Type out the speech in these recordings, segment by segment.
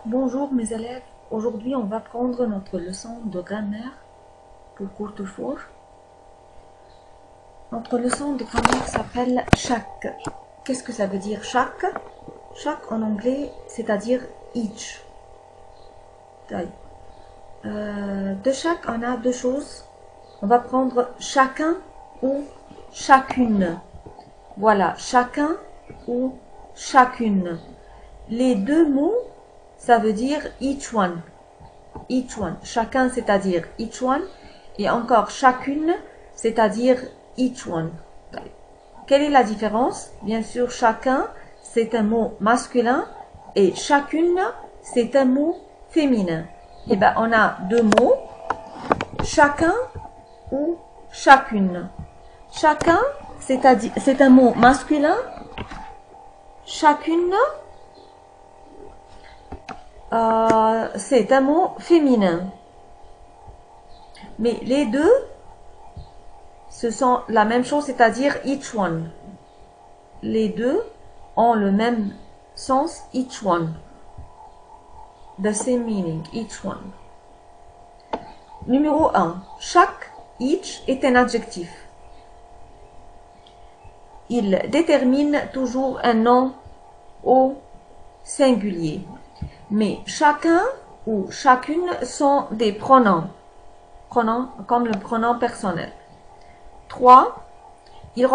Bonjour mes élèves, aujourd'hui on va prendre notre leçon de grammaire pour cours de four. Notre leçon de grammaire s'appelle chaque. Qu'est-ce que ça veut dire chaque? Chaque en anglais, c'est-à-dire each. De chaque, on a deux choses. On va prendre chacun ou chacune. Voilà, chacun ou chacune. Les deux mots, ça veut dire each one. Each one. Chacun, c'est-à-dire each one. Et encore chacune, c'est-à-dire each one. Quelle est la différence? Bien sûr, chacun, c'est un mot masculin et chacune, c'est un mot féminin. Et bien, on a deux mots, chacun ou chacune. Chacun, c'est-à-dire, c'est un mot masculin. Chacune, c'est un mot féminin. Mais les deux, ce sont la même chose, c'est-à-dire each one. Les deux ont le même sens, each one. The same meaning, each one. Numéro 1. Chaque, each, est un adjectif. Il détermine toujours un nom au singulier. Mais chacun ou chacune sont des pronoms. Pronoms comme le pronom personnel. 3. Il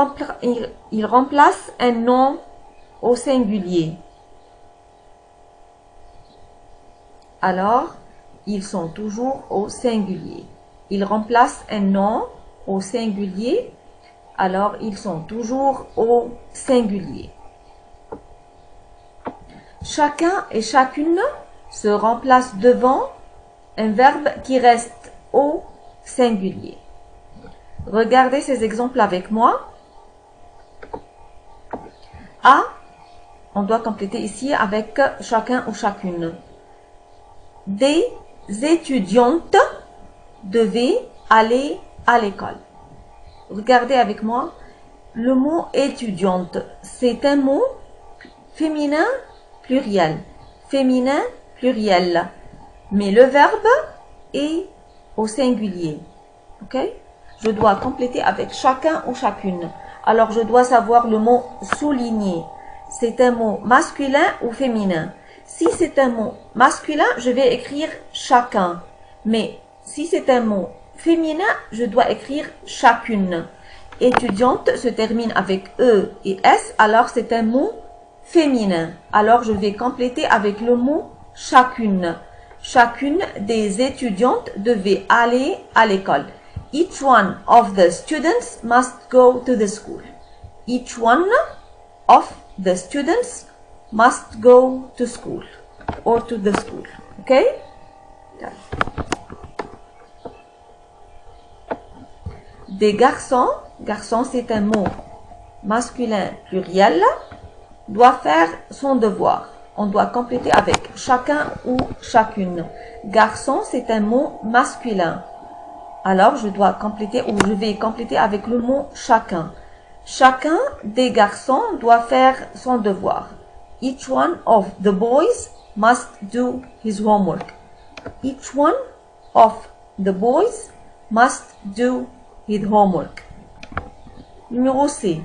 remplace un nom au singulier. Alors, ils sont toujours au singulier. Il remplace un nom au singulier. Alors, ils sont toujours au singulier. Chacun et chacune se remplacent devant un verbe qui reste au singulier. Regardez ces exemples avec moi. A, on doit compléter ici avec chacun ou chacune. Des étudiantes devaient aller à l'école. Regardez avec moi. Le mot étudiante, c'est un mot féminin pluriel. Féminin pluriel. Mais le verbe est au singulier. Ok? Je dois compléter avec chacun ou chacune. Alors, je dois savoir le mot souligner. C'est un mot masculin ou féminin? Si c'est un mot masculin, je vais écrire chacun. Mais si c'est un mot féminin, je dois écrire chacune. Étudiante se termine avec E et S, alors c'est un mot féminin. Alors, je vais compléter avec le mot chacune. Chacune des étudiantes devait aller à l'école. Each one of the students must go to the school. Each one of the students must go to school or to the school. Okay? Des garçons, garçon c'est un mot masculin pluriel, doit faire son devoir. On doit compléter avec chacun ou chacune. Garçon c'est un mot masculin. Alors, je dois compléter ou je vais compléter avec le mot chacun. Chacun des garçons doit faire son devoir. Each one of the boys must do his homework. Each one of the boys must do his homework. Numéro C.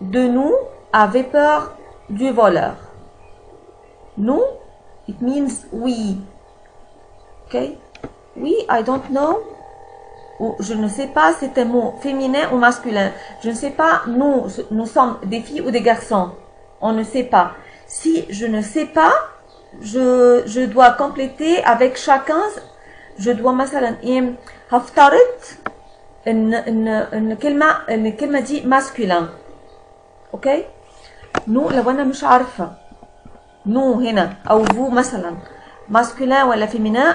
De nous avait peur du voleur. Nous, it means we. Okay? Oui, I don't know. Ou je ne sais pas, c'est un mot féminin ou masculin. Je ne sais pas, nous sommes des filles ou des garçons. On ne sait pas. Si je ne sais pas, je dois compléter avec chacun. Je dois مثلا هفترض ان الكلمة دي masculin. OK؟ nous لو انا مش عارفة nous هنا او vous مثلا masculin ولا féminin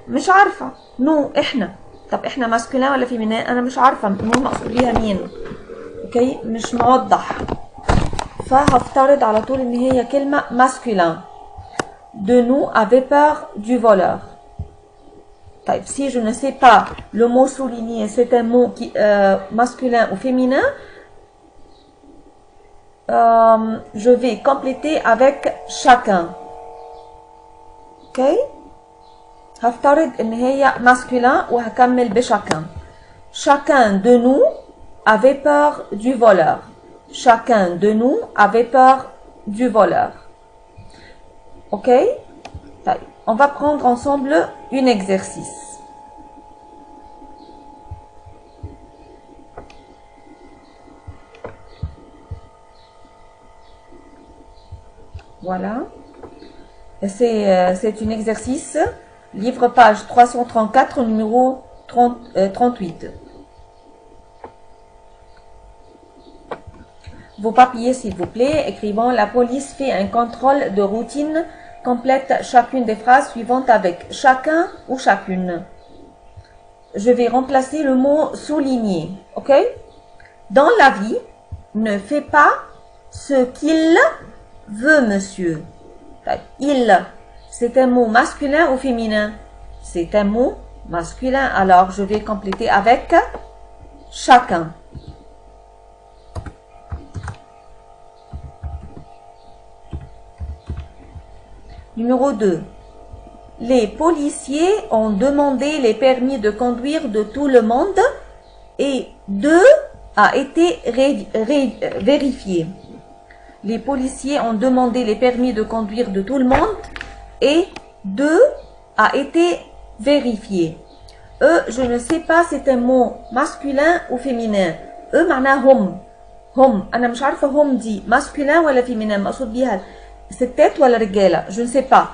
مش عارفة. نو احنا. طب احنا ماسكولين ولا فيمينين؟ انا مش عارفة نو مقصود بيها مين. اوكي؟ مش موضح. فهفترض على طول ان هي كلمة ماسكولين. De nous avait peur du voleur. طيب si je ne sais pas le mot souligner c'est un mot qui masculin ou féminin, je vais compléter avec chacun. اوكي. هفترض ان هي masculin وهكمل بchacun. Chacun de nous avait peur du voleur. Chacun de nous avait peur du voleur. Ok? On va prendre ensemble un exercice. Voilà. C'est un exercice, livre page 334, numéro 38. Vos papiers, s'il vous plaît, écrivant la police fait un contrôle de routine, complète chacune des phrases suivantes avec chacun ou chacune. Je vais remplacer le mot souligné, ok? Dans la vie, ne fais pas ce qu'il veut, monsieur. Il, c'est un mot masculin ou féminin? C'est un mot masculin, alors je vais compléter avec chacun. Numéro 2. Les policiers ont demandé les permis de conduire de tout le monde et 2 a été vérifié. Les policiers ont demandé les permis de conduire de tout le monde et 2 a été vérifié. Je ne sais pas c'est un mot masculin ou féminin. معناه هم أنا مش عارفة هم دي masculin ولا féminin مقصود بيها ستات ولا رجالة. Je ne sais pas.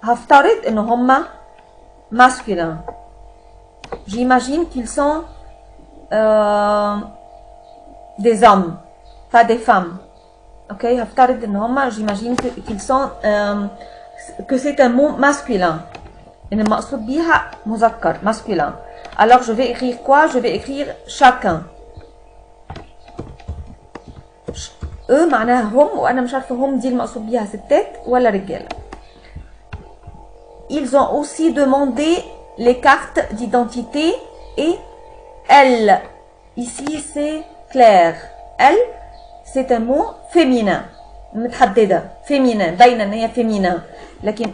هفترض إن هما masculin. J'imagine qu'ils sont des hommes, pas des femmes. Ok, هفترض إن هما j'imagine qu'ils sont que c'est un mot masculin. إن المقصود بيها مذكر masculin. Alors je vais écrire quoi? Je vais écrire chacun. معناها هم وأنا مش عارفة هم دي المقصود بيها ستات ولا رجالة. Ils ont aussi demandé les cartes d'identité et elle. Ici c'est clair. Elle c'est un mot féminin. متحددة féminin باينة إن هي féminin. لكن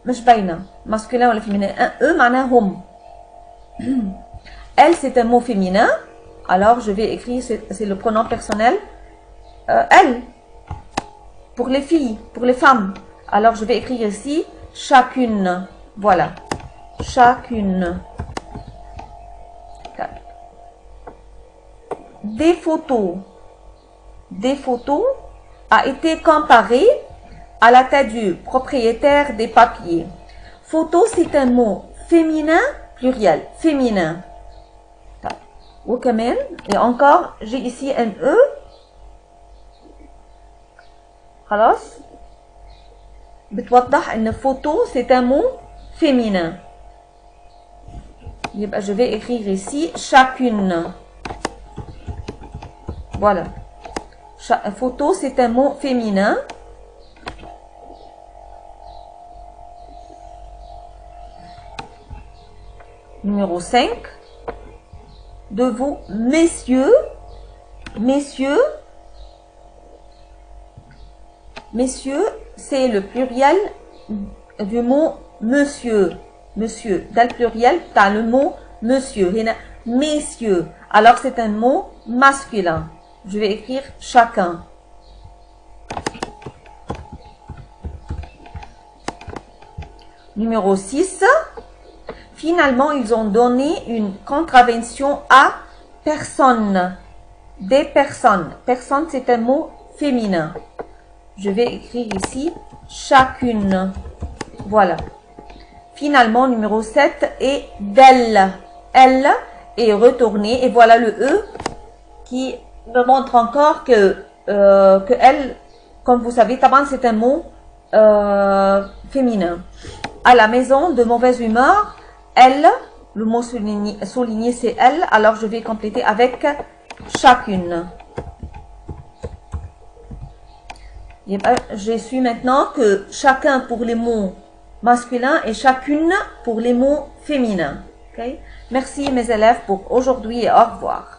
مش باينة masculin ولا féminin. معناها هم. Elle c'est un mot féminin. Alors je vais écrire c'est le pronom personnel. Elle pour les filles, pour les femmes. Alors je vais écrire ici chacune. Voilà. Chacune. Des photos. Des photos a été comparée à la tête du propriétaire des papiers. Photo c'est un mot féminin pluriel. Féminin. وكمان et encore j'ai ici un E. خلاص بتوضح ان photo c'est un mot féminin. يبقى je vais écrire ici chacune. Voilà. Photo c'est un mot féminin. Numéro 5. De vous, messieurs, c'est le pluriel du mot monsieur. Monsieur. Dans le pluriel, tu as le mot monsieur. Messieurs. Alors, c'est un mot masculin. Je vais écrire chacun. Numéro 6. Finalement, ils ont donné une contravention à personne. Des personnes. Personne, c'est un mot féminin. Je vais écrire ici chacune. Voilà. Finalement, numéro 7 est d'elle. Elle est retournée. Et voilà le E qui me montre encore que elle, comme vous savez, taban, c'est un mot féminin. À la maison de mauvaise humeur, elle, le mot souligné c'est elle, alors je vais compléter avec chacune. J'ai su maintenant que chacun pour les mots masculins et chacune pour les mots féminins. Okay? Merci mes élèves pour aujourd'hui et au revoir.